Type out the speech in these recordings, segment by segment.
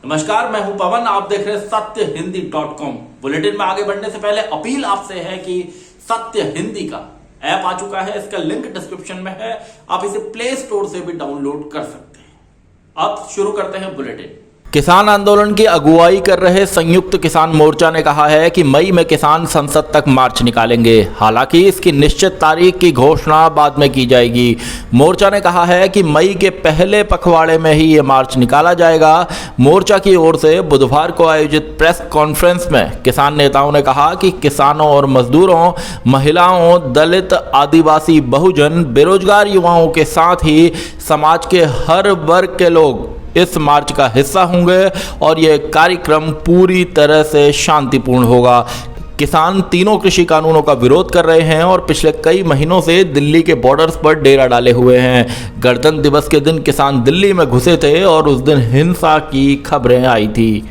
नमस्कार, मैं हूं पवन। आप देख रहे हैं सत्यहिंदी.com। बुलेटिन में आगे बढ़ने से पहले अपील आपसे है कि सत्य हिंदी का ऐप आ चुका है, इसका लिंक डिस्क्रिप्शन में है, आप इसे प्ले स्टोर से भी डाउनलोड कर सकते हैं। अब शुरू करते हैं बुलेटिन। किसान आंदोलन की अगुवाई कर रहे संयुक्त किसान मोर्चा ने कहा है कि मई में किसान संसद तक मार्च निकालेंगे। हालांकि इसकी निश्चित तारीख की घोषणा बाद में की जाएगी। मोर्चा ने कहा है कि मई के पहले पखवाड़े में ही ये मार्च निकाला जाएगा। मोर्चा की ओर से बुधवार को आयोजित प्रेस कॉन्फ्रेंस में किसान नेताओं ने कहा कि किसानों और मजदूरों, महिलाओं, दलित, आदिवासी, बहुजन, बेरोजगार युवाओं के साथ ही समाज के हर वर्ग के लोग इस मार्च का हिस्सा होंगे और यह कार्यक्रम पूरी तरह से शांतिपूर्ण होगा। किसान तीनों कृषि कानूनों का विरोध कर रहे हैं और पिछले कई महीनों से दिल्ली के बॉर्डर्स पर डेरा डाले हुए हैं। गणतंत्र दिवस के दिन किसान दिल्ली में घुसे थे और उस दिन हिंसा की खबरें आई थी।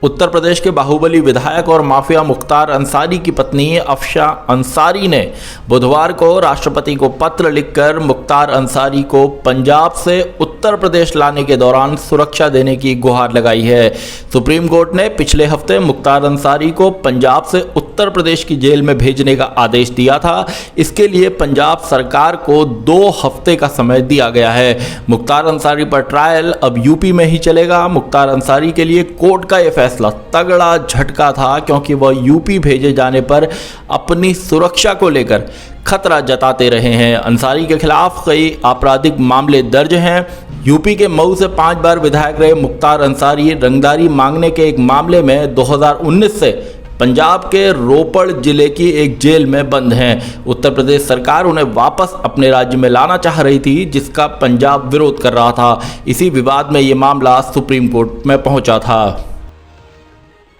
उत्तर प्रदेश के बाहुबली विधायक और माफिया मुख्तार अंसारी की पत्नी अफशा अंसारी ने बुधवार को राष्ट्रपति को पत्र लिखकर मुख्तार अंसारी को पंजाब से उत्तर प्रदेश लाने के दौरान सुरक्षा देने की गुहार लगाई है। सुप्रीम कोर्ट ने पिछले हफ्ते मुख्तार अंसारी को पंजाब से उत्तर प्रदेश की जेल में भेजने का आदेश दिया था। इसके लिए पंजाब सरकार को 2 हफ्ते का समय दिया गया है। मुख्तार अंसारी पर ट्रायल अब यूपी में ही चलेगा। मुख्तार अंसारी के लिए कोर्ट का यह तगड़ा झटका था, क्योंकि वह यूपी भेजे जाने पर अपनी सुरक्षा को लेकर खतरा जताते रहे हैं। अंसारी के खिलाफ कई आपराधिक मामले दर्ज हैं। यूपी के मऊ से 5 बार विधायक रहे मुख्तार अंसारी रंगदारी मांगने के एक मामले में 2019 से पंजाब के रोपड़ जिले की एक जेल में बंद हैं। उत्तर प्रदेश सरकार उन्हें वापस अपने राज्य में लाना चाह रही थी, जिसका पंजाब विरोध कर रहा था। इसी विवाद में ये मामला सुप्रीम कोर्ट में पहुंचा था।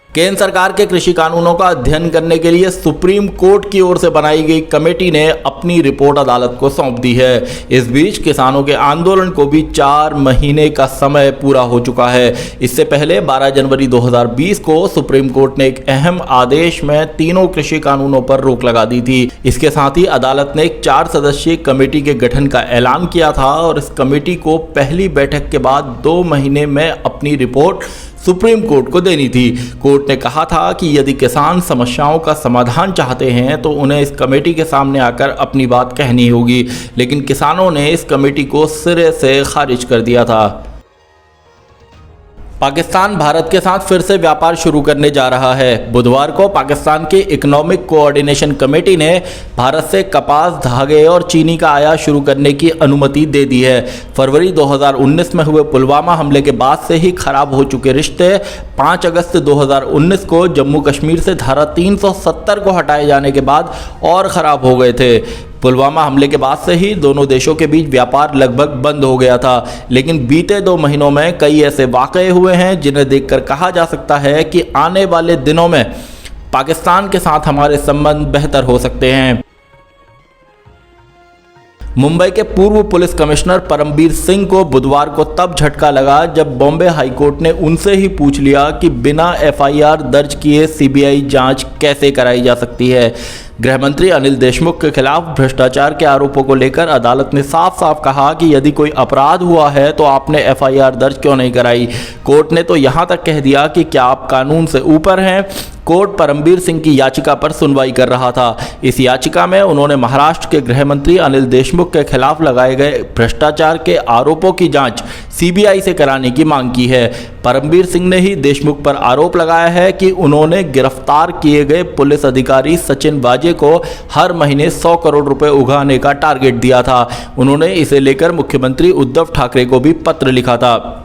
केंद्र सरकार के कृषि कानूनों का अध्ययन करने के लिए सुप्रीम कोर्ट की ओर से बनाई गई कमेटी ने अपनी रिपोर्ट अदालत को सौंप दी है। इस बीच किसानों के आंदोलन को भी 4 महीने का समय पूरा हो चुका है। इससे पहले 12 जनवरी 2020 को सुप्रीम कोर्ट ने एक अहम आदेश में तीनों कृषि कानूनों पर रोक लगा दी थी। इसके साथ ही अदालत ने एक 4 सदस्यीय कमेटी के गठन का ऐलान किया था और इस कमेटी को पहली बैठक के बाद 2 महीने में अपनी रिपोर्ट सुप्रीम कोर्ट को देनी थी। कोर्ट ने कहा था कि यदि किसान समस्याओं का समाधान चाहते हैं तो उन्हें इस कमेटी के सामने आकर अपनी बात कहनी होगी, लेकिन किसानों ने इस कमेटी को सिरे से खारिज कर दिया था। पाकिस्तान भारत के साथ फिर से व्यापार शुरू करने जा रहा है। बुधवार को पाकिस्तान की इकोनॉमिक कोऑर्डिनेशन कमेटी ने भारत से कपास, धागे और चीनी का आयात शुरू करने की अनुमति दे दी है। फरवरी 2019 में हुए पुलवामा हमले के बाद से ही खराब हो चुके रिश्ते 5 अगस्त 2019 को जम्मू कश्मीर से धारा 370 को हटाए जाने के बाद और खराब हो गए थे। पुलवामा हमले के बाद से ही दोनों देशों के बीच व्यापार लगभग बंद हो गया था, लेकिन बीते 2 महीनों में कई ऐसे वाक़ये हुए हैं जिन्हें देखकर कहा जा सकता है कि आने वाले दिनों में पाकिस्तान के साथ हमारे संबंध बेहतर हो सकते हैं। मुंबई के पूर्व पुलिस कमिश्नर परमबीर सिंह को बुधवार को तब झटका लगा जब बॉम्बे हाईकोर्ट ने उनसे ही पूछ लिया कि बिना एफआईआर दर्ज किए सीबीआई जांच कैसे कराई जा सकती है। गृह मंत्री अनिल देशमुख के खिलाफ भ्रष्टाचार के आरोपों को लेकर अदालत ने साफ साफ कहा कि यदि कोई अपराध हुआ है तो आपने एफआईआर दर्ज क्यों नहीं कराई। कोर्ट ने तो यहां तक कह दिया कि क्या आप कानून से ऊपर हैं। कोर्ट परमबीर सिंह की याचिका पर सुनवाई कर रहा था। इस याचिका में उन्होंने महाराष्ट्र के गृह मंत्री अनिल देशमुख के खिलाफ लगाए गए भ्रष्टाचार के आरोपों की जांच सीबीआई से कराने की मांग की है। परमबीर सिंह ने ही देशमुख पर आरोप लगाया है कि उन्होंने गिरफ्तार किए गए पुलिस अधिकारी सचिन वाजे को हर महीने 100 करोड़ रुपए उगाने का टारगेट दिया था। उन्होंने इसे लेकर मुख्यमंत्री उद्धव ठाकरे को भी पत्र लिखा था।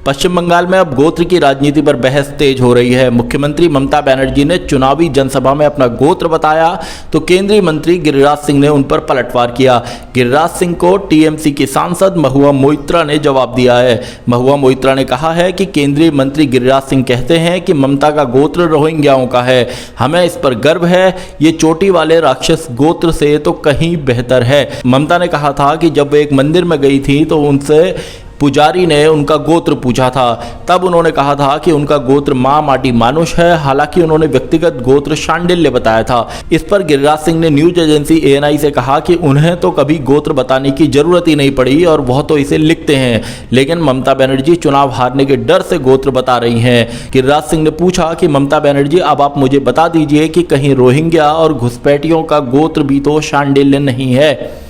पश्चिम बंगाल में अब गोत्र की राजनीति पर बहस तेज हो रही है। मुख्यमंत्री ममता बनर्जी ने चुनावी जनसभा में अपना गोत्र बताया तो केंद्रीय मंत्री गिरिराज सिंह ने उन पर पलटवार किया। गिरिराज सिंह को टीएमसी की सांसद महुआ मोइत्रा ने जवाब दिया है। महुआ मोइत्रा ने कहा है कि केंद्रीय मंत्री गिरिराज सिंह कहते हैं कि ममता का गोत्र रोहिंग्याओं का है, हमें इस पर गर्व है, ये चोटी वाले राक्षस गोत्र से तो कहीं बेहतर है। ममता ने कहा था कि जब वे एक मंदिर में गई थी तो उनसे पुजारी ने उनका गोत्र पूछा था। तब उन्होंने कहा था कि उनका गोत्र मां माटी मानुष है, हालांकि उन्होंने व्यक्तिगत गोत्र शांडिल्य बताया था। इस पर गिरिराज सिंह ने न्यूज एजेंसी ANI से कहा कि उन्हें तो कभी गोत्र बताने की जरूरत ही नहीं पड़ी और वह तो इसे लिखते हैं, लेकिन ममता बनर्जी चुनाव हारने के डर से गोत्र बता रही हैं। गिरिराज सिंह ने पूछा कि ममता बनर्जी, अब आप मुझे बता दीजिए कि कहीं रोहिंग्या और घुसपैठियों का गोत्र भी तो शांडिल्य नहीं है।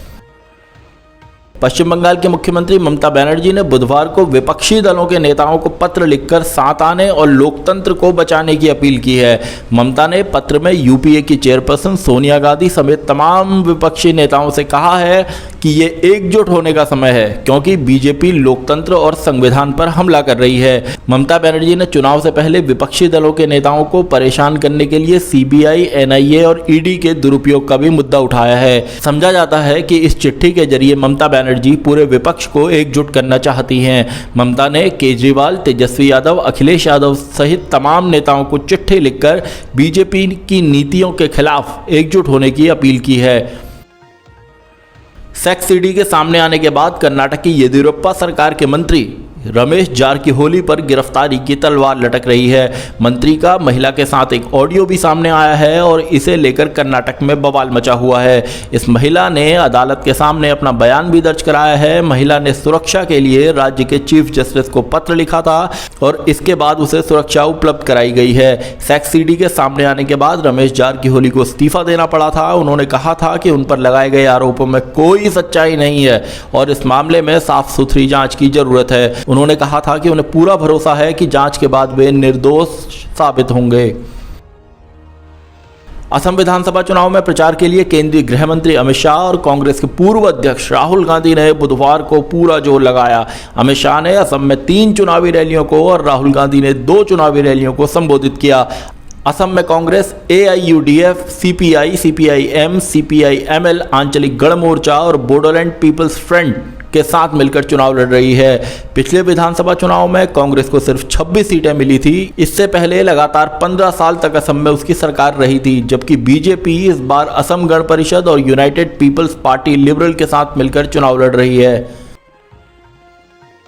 पश्चिम बंगाल के मुख्यमंत्री ममता बनर्जी ने बुधवार को विपक्षी दलों के नेताओं को पत्र लिखकर साथ आने और लोकतंत्र को बचाने की अपील की है। ममता ने पत्र में UPA की चेयरपर्सन सोनिया गांधी समेत तमाम विपक्षी नेताओं से कहा है कि ये एकजुट होने का समय है, क्योंकि बीजेपी लोकतंत्र और संविधान पर हमला कर रही है। ममता बनर्जी ने चुनाव से पहले विपक्षी दलों के नेताओं को परेशान करने के लिए CBI, NIA और ED के दुरुपयोग का भी मुद्दा उठाया है। समझा जाता है कि इस चिट्ठी के जरिए ममता बनर्जी पूरे विपक्ष को एकजुट करना चाहती हैं। ममता ने केजरीवाल, तेजस्वी यादव, अखिलेश यादव सहित तमाम नेताओं को चिट्ठी लिखकर बीजेपी की नीतियों के खिलाफ एकजुट होने की अपील की है। सेक्स सीडी के सामने आने के बाद कर्नाटक की येदियुरप्पा सरकार के मंत्री रमेश जारकिहोली पर गिरफ्तारी की तलवार लटक रही है। मंत्री का महिला के साथ एक ऑडियो भी सामने आया है और इसे लेकर कर्नाटक में बवाल मचा हुआ है। इस महिला ने अदालत के सामने अपना बयान भी दर्ज कराया है। महिला ने सुरक्षा के लिए राज्य के चीफ जस्टिस को पत्र लिखा था और इसके बाद उसे सुरक्षा उपलब्ध कराई गई है। सेक्स सीडी के सामने आने के बाद रमेश जारकिहोली को इस्तीफा देना पड़ा था। उन्होंने कहा था कि उन पर लगाए गए आरोपों में कोई सच्चाई नहीं है और इस मामले में साफ सुथरी जांच की जरूरत है। उन्होंने कहा था कि उन्हें पूरा भरोसा है कि जांच के बाद वे निर्दोष साबित होंगे। असम विधानसभा चुनाव में प्रचार के लिए केंद्रीय गृह मंत्री अमित शाह और कांग्रेस के पूर्व अध्यक्ष राहुल गांधी ने बुधवार को पूरा जोर लगाया। अमित शाह ने असम में 3 चुनावी रैलियों को और राहुल गांधी ने 2 चुनावी रैलियों को संबोधित किया। असम में Congress AIUDF, CPI, CPIM, CPI-ML, आंचलिक गण मोर्चा और बोडोलैंड पीपल्स फ्रंट के साथ मिलकर चुनाव लड़ रही है। पिछले विधानसभा चुनाव में कांग्रेस को सिर्फ 26 सीटें मिली थी। इससे पहले लगातार 15 साल तक असम में उसकी सरकार रही थी, जबकि बीजेपी इस बार असम गण परिषद और यूनाइटेड पीपल्स पार्टी लिबरल के साथ मिलकर चुनाव लड़ रही है।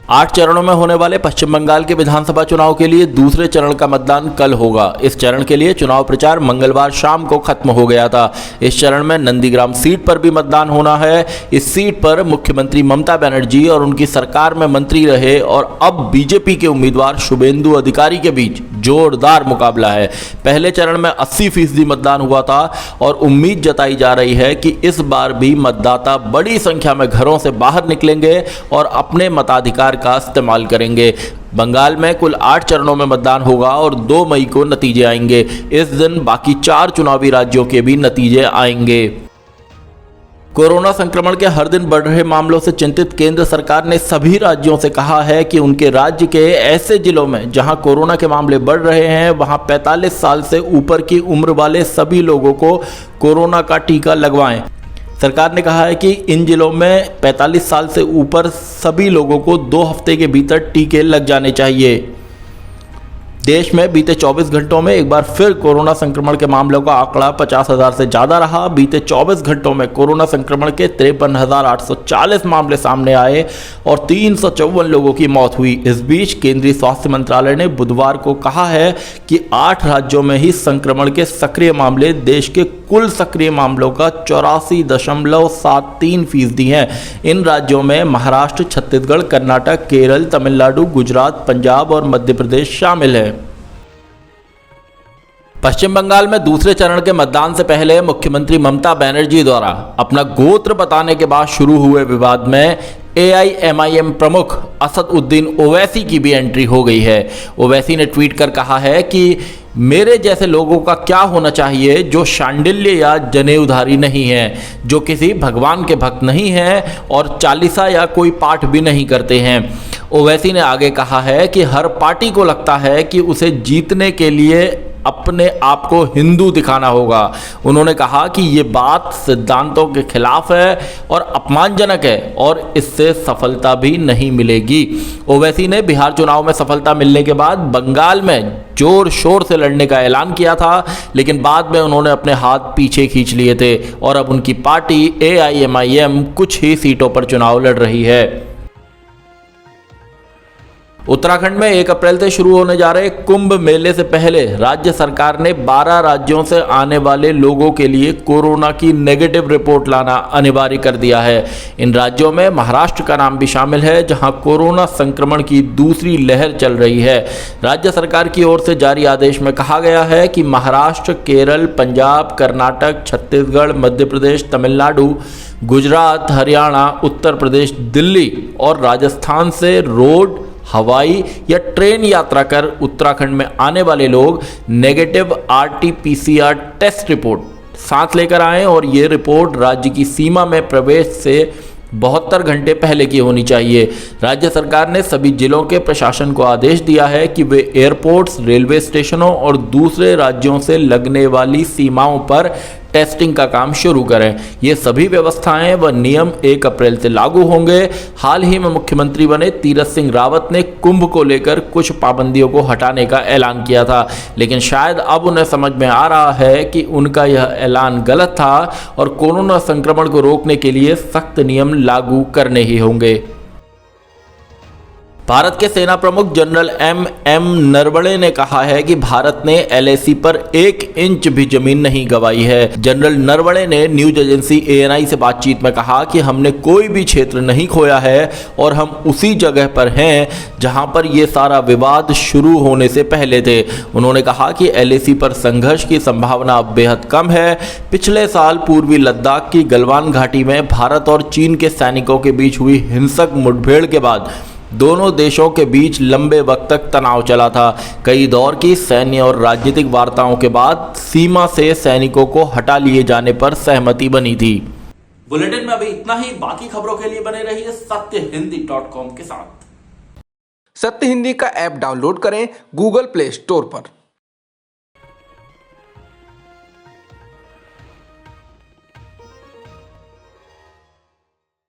8 चरणों में होने वाले पश्चिम बंगाल के विधानसभा चुनाव के लिए दूसरे चरण का मतदान कल होगा। इस चरण के लिए चुनाव प्रचार मंगलवार शाम को खत्म हो गया था। इस चरण में नंदीग्राम सीट पर भी मतदान होना है। इस सीट पर मुख्यमंत्री ममता बनर्जी और उनकी सरकार में मंत्री रहे और अब बीजेपी के उम्मीदवार शुभेंदु अधिकारी के बीच जोरदार मुकाबला है। पहले चरण में 80% मतदान हुआ था और उम्मीद जताई जा रही है कि इस बार भी मतदाता बड़ी संख्या में घरों से बाहर निकलेंगे और अपने मताधिकार का इस्तेमाल करेंगे। बंगाल में कुल 8 चरणों में मतदान होगा और 2 मई को नतीजे आएंगे। इस दिन बाकी 4 चुनावी राज्यों के भी नतीजे आएंगे। कोरोना संक्रमण के हर दिन बढ़ रहे मामलों से चिंतित केंद्र सरकार ने सभी राज्यों से कहा है कि उनके राज्य के ऐसे जिलों में जहां कोरोना के मामले बढ़ रहे हैं वहां 45 साल से ऊपर की उम्र वाले सभी लोगों को कोरोना का टीका लगवाएं। सरकार ने कहा है कि इन जिलों में 45 साल से ऊपर सभी लोगों को 2 हफ्ते के भीतर टीके लग जाने चाहिए। देश में बीते 24 घंटों में एक बार फिर कोरोना संक्रमण के मामलों का आंकड़ा 50,000 से ज़्यादा रहा। बीते 24 घंटों में कोरोना संक्रमण के 53,840 मामले सामने आए और 354 लोगों की मौत हुई। इस बीच केंद्रीय स्वास्थ्य मंत्रालय ने बुधवार को कहा है कि 8 राज्यों में ही संक्रमण के सक्रिय मामले देश के कुल सक्रिय मामलों का 84.73% हैं। इन राज्यों में महाराष्ट्र, छत्तीसगढ़, कर्नाटक, केरल, तमिलनाडु, गुजरात, पंजाब और मध्य प्रदेश शामिल है। पश्चिम बंगाल में दूसरे चरण के मतदान से पहले मुख्यमंत्री ममता बनर्जी द्वारा अपना गोत्र बताने के बाद शुरू हुए विवाद में AIMIM प्रमुख असदुद्दीन ओवैसी की भी एंट्री हो गई है। ओवैसी ने ट्वीट कर कहा है कि मेरे जैसे लोगों का क्या होना चाहिए जो शांडिल्य या जनेऊधारी नहीं है, जो किसी भगवान के भक्त नहीं हैं और चालीसा या कोई पाठ भी नहीं करते हैं। ओवैसी ने आगे कहा है कि हर पार्टी को लगता है कि उसे जीतने के लिए अपने आप को हिंदू दिखाना होगा। उन्होंने कहा कि ये बात सिद्धांतों के खिलाफ है और अपमानजनक है और इससे सफलता भी नहीं मिलेगी। ओवैसी ने बिहार चुनाव में सफलता मिलने के बाद बंगाल में जोर शोर से लड़ने का ऐलान किया था, लेकिन बाद में उन्होंने अपने हाथ पीछे खींच लिए थे और अब उनकी पार्टी AIMIM कुछ ही सीटों पर चुनाव लड़ रही है। उत्तराखंड में 1 अप्रैल से शुरू होने जा रहे कुंभ मेले से पहले राज्य सरकार ने 12 राज्यों से आने वाले लोगों के लिए कोरोना की नेगेटिव रिपोर्ट लाना अनिवार्य कर दिया है। इन राज्यों में महाराष्ट्र का नाम भी शामिल है, जहां कोरोना संक्रमण की दूसरी लहर चल रही है। राज्य सरकार की ओर से जारी आदेश में कहा गया है कि महाराष्ट्र, केरल, पंजाब, कर्नाटक, छत्तीसगढ़, मध्य प्रदेश, तमिलनाडु, गुजरात, हरियाणा, उत्तर प्रदेश, दिल्ली और राजस्थान से रोड, हवाई या ट्रेन यात्रा कर उत्तराखंड में आने वाले लोग नेगेटिव RT-PCR टेस्ट रिपोर्ट साथ लेकर आएं और ये रिपोर्ट राज्य की सीमा में प्रवेश से 72 घंटे पहले की होनी चाहिए। राज्य सरकार ने सभी जिलों के प्रशासन को आदेश दिया है कि वे एयरपोर्ट्स, रेलवे स्टेशनों और दूसरे राज्यों से लगने वाली सीमाओं पर टेस्टिंग का काम शुरू करें। ये सभी व्यवस्थाएं व नियम 1 अप्रैल से लागू होंगे। हाल ही में मुख्यमंत्री बने तीरथ सिंह रावत ने कुंभ को लेकर कुछ पाबंदियों को हटाने का ऐलान किया था, लेकिन शायद अब उन्हें समझ में आ रहा है कि उनका यह ऐलान गलत था और कोरोना संक्रमण को रोकने के लिए सख्त नियम लागू करने ही होंगे। भारत के सेना प्रमुख जनरल M नरवणे ने कहा है कि भारत ने LAC पर 1 इंच भी जमीन नहीं गंवाई है। जनरल नरवणे ने न्यूज एजेंसी ANI से बातचीत में कहा कि हमने कोई भी क्षेत्र नहीं खोया है और हम उसी जगह पर हैं जहां पर यह सारा विवाद शुरू होने से पहले थे। उन्होंने कहा कि LAC पर संघर्ष की संभावना अब बेहद कम है। पिछले साल पूर्वी लद्दाख की गलवान घाटी में भारत और चीन के सैनिकों के बीच हुई हिंसक मुठभेड़ के बाद दोनों देशों के बीच लंबे वक्त तक तनाव चला था। कई दौर की सैन्य और राजनीतिक वार्ताओं के बाद सीमा से सैनिकों को हटा लिए जाने पर सहमति बनी थी। बुलेटिन में अभी इतना ही। बाकी खबरों के लिए बने रहिए सत्यहिंदी.com के साथ। सत्य हिंदी का ऐप डाउनलोड करें गूगल प्ले स्टोर पर।